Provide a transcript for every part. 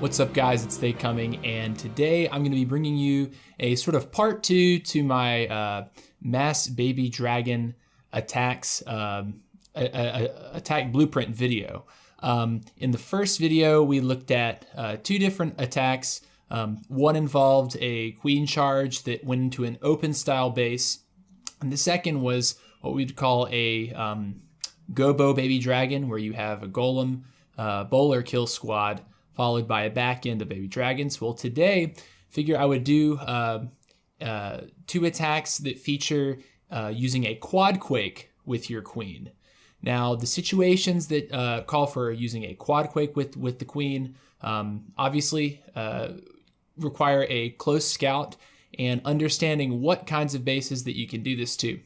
What's up guys, it's They Coming, and today I'm going to be bringing you a sort of part 2 to my mass baby dragon attacks, attack blueprint video. In the first video we looked at 2 different attacks. One involved a queen charge that went into an open style base, and the second was what we'd call a gobo baby dragon, where you have a golem bowler kill squad followed by a back end of baby dragons. Well, today, figure I would do 2 attacks that feature using a quad quake with your queen. Now, the situations that call for using a quad quake with the queen obviously require a close scout and understanding what kinds of bases that you can do this to.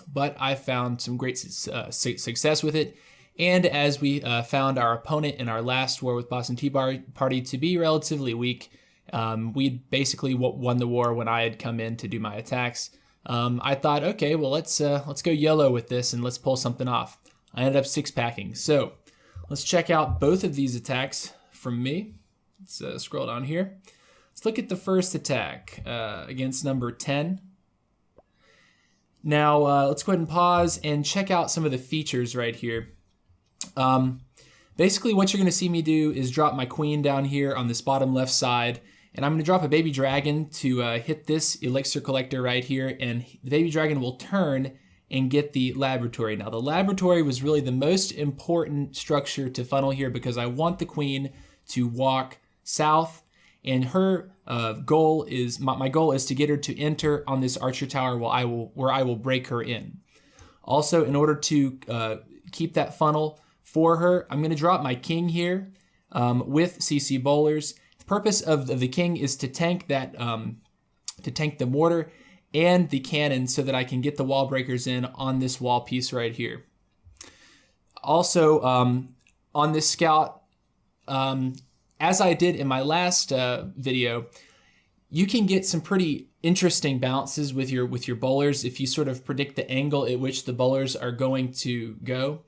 But I found some great success with it. And as we found our opponent in our last war with Boston Tea Party to be relatively weak, we basically won the war when I had come in to do my attacks. I thought, okay, well let's go YOLO with this and let's pull something off. I ended up 6-packing. So let's check out both of these attacks from me. Let's scroll down here. Let's look at the first attack against number 10. Now let's go ahead and pause and check out some of the features right here. Basically what you're going to see me do is drop my queen down here on this bottom left side, and I'm going to drop a baby dragon to hit this elixir collector right here, and the baby dragon will turn and get the laboratory. Now the laboratory was really the most important structure to funnel here because I want the queen to walk south, and her goal is, my goal is to get her to enter on this archer tower where I will break her in. Also, in order to keep that funnel for her, I'm going to drop my king here with CC bowlers. The purpose of the king is to tank that, to tank the mortar and the cannon so that I can get the wall breakers in on this wall piece right here. Also, on this scout, as I did in my last video, you can get some pretty interesting bounces with your bowlers if you sort of predict the angle at which the bowlers are going to go.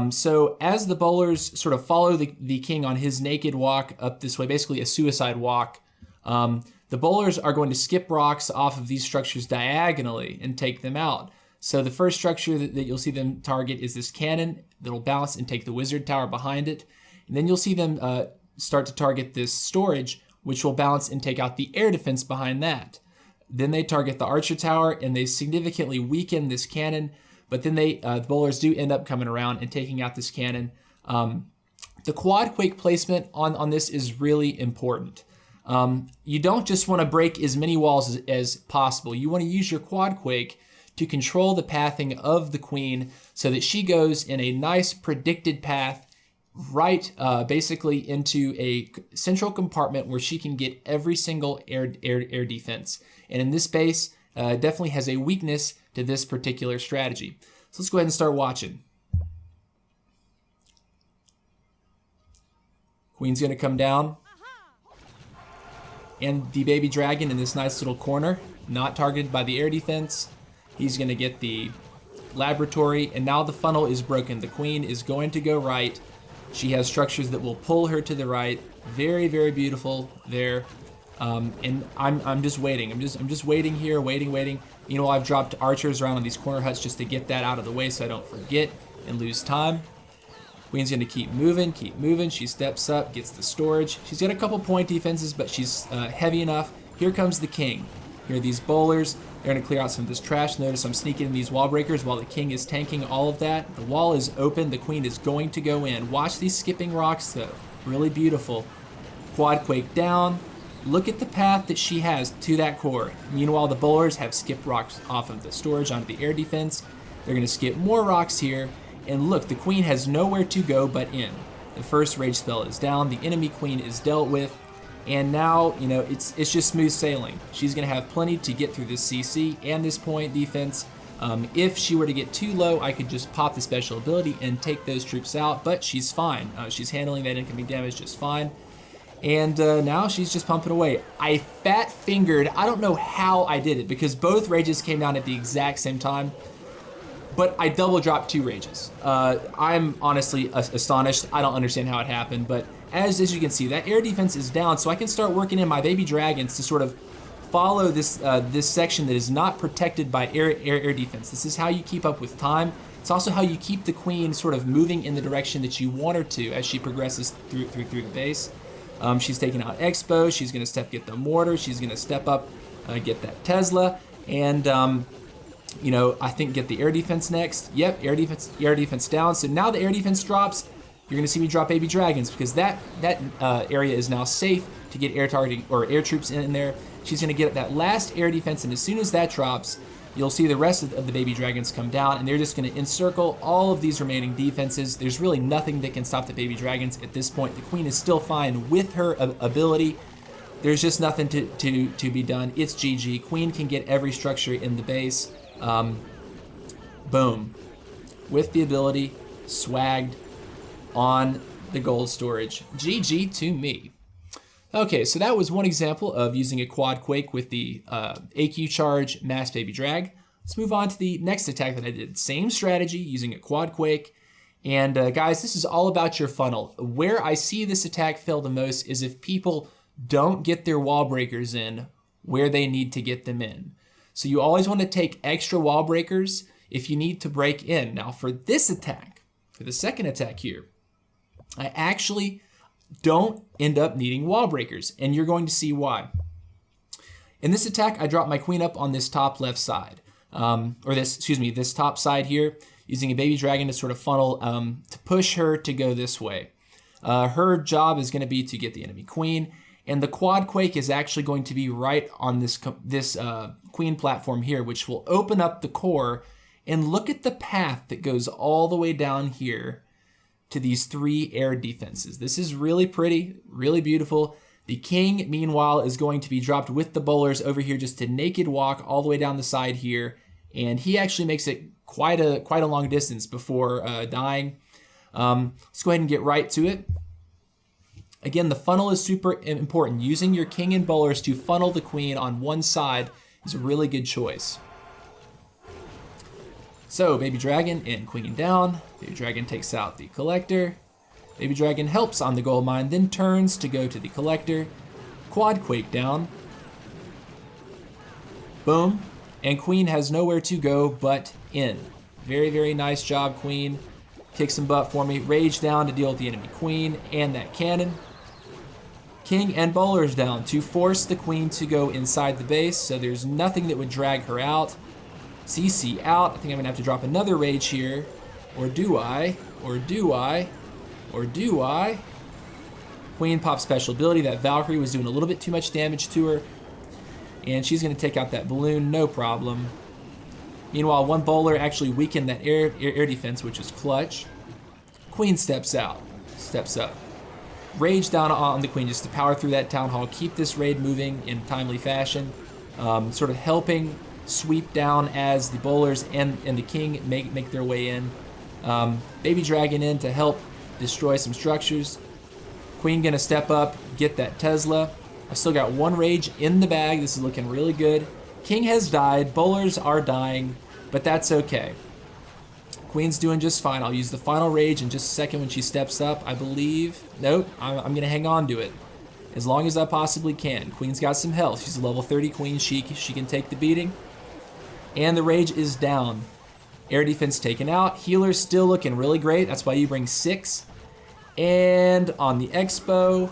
So as the bowlers sort of follow the king on his naked walk up this way, basically a suicide walk, the bowlers are going to skip rocks off of these structures diagonally and take them out. So the first structure that you'll see them target is this cannon that'll bounce and take the wizard tower behind it. And then you'll see them start to target this storage, which will bounce and take out the air defense behind that. Then they target the archer tower and they significantly weaken this cannon, but then the bowlers do end up coming around and taking out this cannon. The quad quake placement on this is really important. You don't just want to break as many walls as possible. You want to use your quad quake to control the pathing of the queen so that she goes in a nice predicted path right basically into a central compartment where she can get every single air defense. And in this base, definitely has a weakness to this particular strategy. So let's go ahead and start watching. Queen's gonna come down. And the baby dragon in this nice little corner, not targeted by the air defense. He's gonna get the laboratory, and now the funnel is broken. The queen is going to go right. She has structures that will pull her to the right. Very, very beautiful there. And I'm just waiting. I'm just waiting here, waiting. You know, I've dropped archers around on these corner huts just to get that out of the way so I don't forget and lose time. Queen's gonna keep moving. She steps up, gets the storage. She's got a couple point defenses, but she's heavy enough. Here comes the king. Here are these bowlers. They're gonna clear out some of this trash. Notice I'm sneaking in these wall breakers while the king is tanking all of that. The wall is open. The queen is going to go in. Watch these skipping rocks though. Really beautiful. Quad quake down. Look at the path that she has to that core. Meanwhile, the bowlers have skipped rocks off of the storage onto the air defense. They're gonna skip more rocks here. And look, the queen has nowhere to go but in. The first rage spell is down. The enemy queen is dealt with. And now, you know, it's just smooth sailing. She's gonna have plenty to get through this CC and this point defense. If she were to get too low, I could just pop the special ability and take those troops out, but she's fine. She's handling that incoming damage just fine. And now she's just pumping away. I fat fingered, I don't know how I did it because both rages came down at the exact same time. but I double dropped 2 rages. I'm honestly astonished. I don't understand how it happened, but as you can see, that air defense is down, so I can start working in my baby dragons to sort of follow this this section that is not protected by air defense. This is how you keep up with time. It's also how you keep the queen sort of moving in the direction that you want her to as she progresses through the base. She's taking out Expo. She's going to get the mortar. She's going to step up, get that Tesla, and you know, I think get the air defense next. Yep, air defense down. So now the air defense drops. You're going to see me drop baby dragons because that area is now safe to get air targeting or air troops in there. She's going to get that last air defense, and as soon as that drops, you'll see the rest of the baby dragons come down, and they're just going to encircle all of these remaining defenses. There's really nothing that can stop the baby dragons at this point. The queen is still fine with her ability. There's just nothing to be done. It's GG. Queen can get every structure in the base. Boom. With the ability, swagged on the gold storage. GG to me. Okay, so that was one example of using a quad quake with the AQ charge mass baby drag. Let's move on to the next attack that I did. Same strategy, using a quad quake. And guys, this is all about your funnel. Where I see this attack fail the most is if people don't get their wall breakers in where they need to get them in. So you always want to take extra wall breakers if you need to break in. Now for this attack, for the second attack here, I actually don't end up needing wall breakers, and you're going to see why. In this attack, I drop my queen up on this top left side, this top side here, using a baby dragon to sort of funnel, to push her to go this way. Her job is going to be to get the enemy queen, and the quad quake is actually going to be right on this queen platform here, which will open up the core, and look at the path that goes all the way down here to these 3 air defenses. This is really pretty, really beautiful. The king, meanwhile, is going to be dropped with the bowlers over here just to naked walk all the way down the side here, and he actually makes it quite a long distance before dying. Let's go ahead and get right to it. Again, the funnel is super important. Using your king and bowlers to funnel the queen on one side is a really good choice. So, baby dragon and queen down. Baby dragon takes out the collector. Baby dragon helps on the gold mine, then turns to go to the collector. Quad quake down. Boom. And queen has nowhere to go but in. Very, very nice job, queen. Kick some butt for me. Rage down to deal with the enemy queen and that cannon. King and bowlers down to force the queen to go inside the base, so there's nothing that would drag her out. CC out. I think I'm gonna have to drop another rage here. Or do I? Or do I? Or do I? Queen pops special ability. That Valkyrie was doing a little bit too much damage to her. And she's gonna take out that balloon, no problem. Meanwhile, one bowler actually weakened that air defense, which is clutch. Queen steps out, steps up. Rage down on the queen just to power through that town hall, keep this raid moving in timely fashion. Sort of helping sweep down as the bowlers and the king make their way in. Baby dragon in to help destroy some structures. Queen gonna step up, get that Tesla. I've still got one rage in the bag. This is looking really good. King has died, bowlers are dying, but that's okay. Queen's doing just fine. I'll use the final rage in just a second when she steps up, I believe. Nope, I'm gonna hang on to it as long as I possibly can. Queen's got some health. She's a level 30 queen. She can take the beating. And the rage is down. Air defense taken out. Healer's still looking really great. That's why you bring 6. And on the Expo,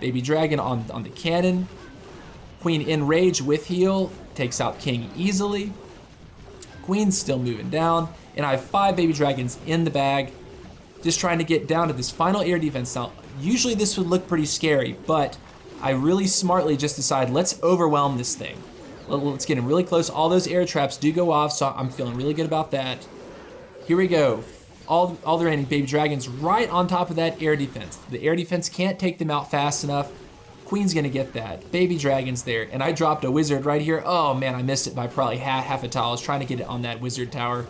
baby dragon on the cannon. Queen in rage with heal. Takes out king easily. Queen's still moving down. And I have 5 baby dragons in the bag. Just trying to get down to this final air defense. Now, usually this would look pretty scary, but I really smartly just decided, let's overwhelm this thing. Let's get him really close. All those air traps do go off, so I'm feeling really good about that. Here we go. All the remaining baby dragons right on top of that air defense. The air defense can't take them out fast enough. Queen's gonna get that. Baby dragon's there, and I dropped a wizard right here. Oh man, I missed it by probably half a tile. I was trying to get it on that wizard tower.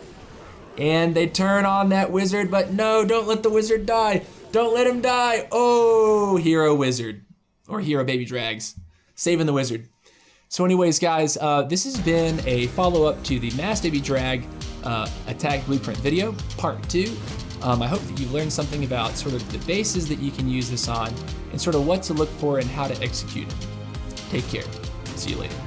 And they turn on that wizard, but no, don't let the wizard die. Don't let him die. Oh, hero wizard, or hero baby drags. Saving the wizard. So anyways, guys, this has been a follow-up to the Mass Baby Drag attack blueprint video, part 2. I hope that you've learned something about sort of the bases that you can use this on and sort of what to look for and how to execute it. Take care. See you later.